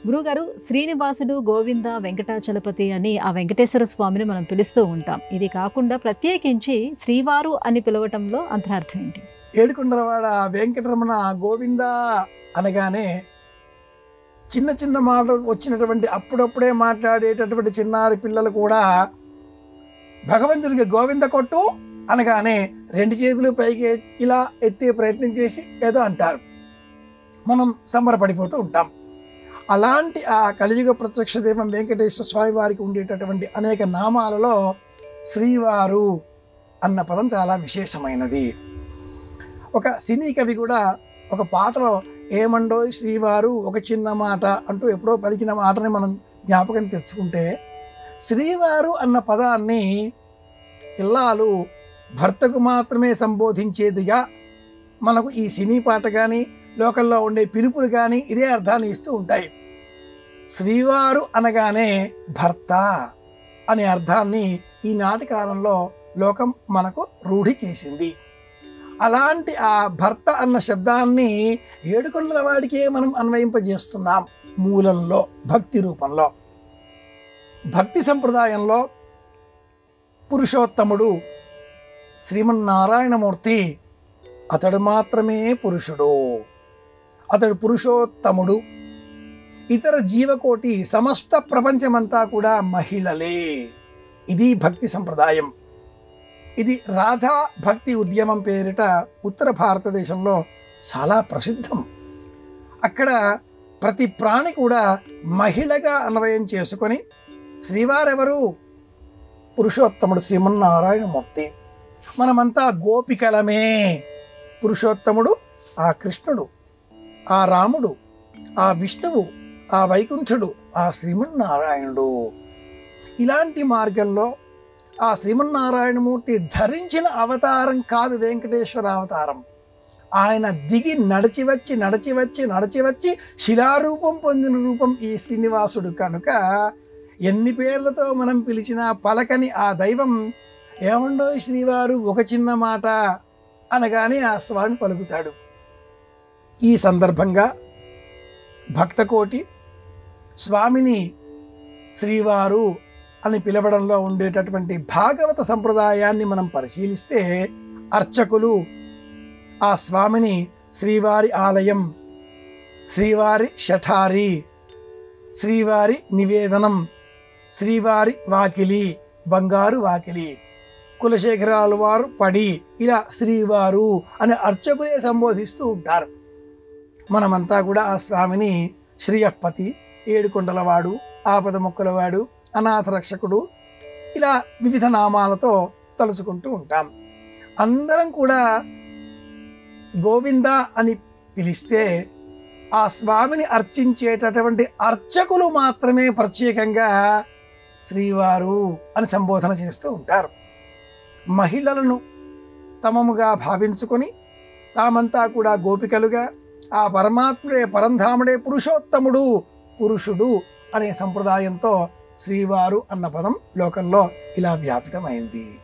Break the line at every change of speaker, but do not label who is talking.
గురుగారు శ్రీనివాసుడు, గోవింద, వెంకటాచలపతి అని ఆ వెంకటేశ్వర స్వామిని మనం పిలుస్తూ ఉంటాం. ఇది కాకుండా ప్రత్యేకించి శ్రీవారు అని పిలవటంలో అంతరార్థం ఏంటి?
ఏడుకొండలవాడ వెంకటరమణ గోవింద అనగానే చిన్న చిన్న మాటలు వచ్చినటువంటి అప్పుడప్పుడే మాట్లాడేటటువంటి చిన్నారి పిల్లలు కూడా భగవంతుడికి గోవింద కొట్టు అనగానే రెండు చేతులు పైకి ఇలా ఎత్తే ప్రయత్నం చేసి ఏదో అంటారు. మనం సంబరపడిపోతూ ఉంటాం. అలాంటి ఆ కలియుగ ప్రత్యక్ష దైవం వెంకటేశ్వర స్వామి వారికి ఉండేటటువంటి అనేక నామాలలో శ్రీవారు అన్న పదం చాలా విశేషమైనది. ఒక సినీ కవి కూడా ఒక పాటలో ఏమండో శ్రీవారు ఒక చిన్న మాట అంటూ ఎప్పుడో పలికిన మాటని మనం జ్ఞాపకం తెచ్చుకుంటే, శ్రీవారు అన్న పదాన్ని ఇల్లాలు భర్తకు మాత్రమే సంబోధించేదిగా మనకు ఈ సినీ పాట కానీ లోకల్లో ఉండే పిలుపులు కానీ ఇదే అర్థాన్ని ఇస్తూ ఉంటాయి. శ్రీవారు అనగానే భర్త అనే అర్థాన్ని ఈనాటి కాలంలో లోకం మనకు రూఢి చేసింది. అలాంటి ఆ భర్త అన్న శబ్దాన్ని ఏడుకొండల వాడికే మనం అన్వయింపజేస్తున్నాం. మూలంలో భక్తి రూపంలో, భక్తి సంప్రదాయంలో పురుషోత్తముడు శ్రీమన్నారాయణమూర్తి, అతడు మాత్రమే పురుషుడు, అతడు పురుషోత్తముడు. ఇతర జీవకోటి సమస్త ప్రపంచమంతా కూడా మహిళలే. ఇది భక్తి సంప్రదాయం. ఇది రాధా భక్తి ఉద్యమం పేరిట ఉత్తర భారతదేశంలో చాలా ప్రసిద్ధం. అక్కడ ప్రతి ప్రాణి కూడా మహిళగా అన్వయం చేసుకొని శ్రీవారెవరు? పురుషోత్తముడు శ్రీమన్నారాయణమూర్తి. మనమంతా గోపికలమే. పురుషోత్తముడు ఆ కృష్ణుడు, ఆ రాముడు, ఆ విష్ణువు, ఆ వైకుంఠుడు, ఆ శ్రీమన్నారాయణుడు. ఇలాంటి మార్గంలో ఆ శ్రీమన్నారాయణమూర్తి ధరించిన అవతారం కాదు వెంకటేశ్వర అవతారం. ఆయన దిగి నడిచి వచ్చి శిలారూపం పొందిన రూపం ఈ శ్రీనివాసుడు. కనుక ఎన్ని పేర్లతో మనం పిలిచినా పలకని ఆ దైవం ఏమండో శ్రీవారు ఒక చిన్న మాట అనగానే ఆ స్వామి పలుకుతాడు. ఈ సందర్భంగా భక్తకోటి స్వామిని శ్రీవారు అని పిలవడంలో ఉండేటటువంటి భాగవత సంప్రదాయాన్ని మనం పరిశీలిస్తే, అర్చకులు ఆ స్వామిని శ్రీవారి ఆలయం, శ్రీవారి శఠారి, శ్రీవారి నివేదనం, శ్రీవారి వాకిలి, బంగారు వాకిలి, కులశేఖరాల వారు పడి, ఇలా శ్రీవారు అని అర్చకులే సంబోధిస్తూ ఉంటారు. మనమంతా కూడా ఆ స్వామిని శ్రీయపతి, ఏడుకొండలవాడు, ఆపద మొక్కలవాడు, అనాథ రక్షకుడు, ఇలా వివిధ నామాలతో తలుచుకుంటూ ఉంటాం. అందరం కూడా గోవింద అని పిలిస్తే ఆ స్వామిని అర్చించేటటువంటి అర్చకులు మాత్రమే ప్రత్యేకంగా శ్రీవారు అని సంబోధన చేస్తూ ఉంటారు. మహిళలను తమముగా భావించుకొని తామంతా కూడా గోపికలుగా ఆ పరమాత్ముడే, పరంధాముడే పురుషోత్తముడు, పురుషుడు అనే సంప్రదాయంతో శ్రీవారు అన్న పదం లోకంలో ఇలా వ్యాపితమైంది.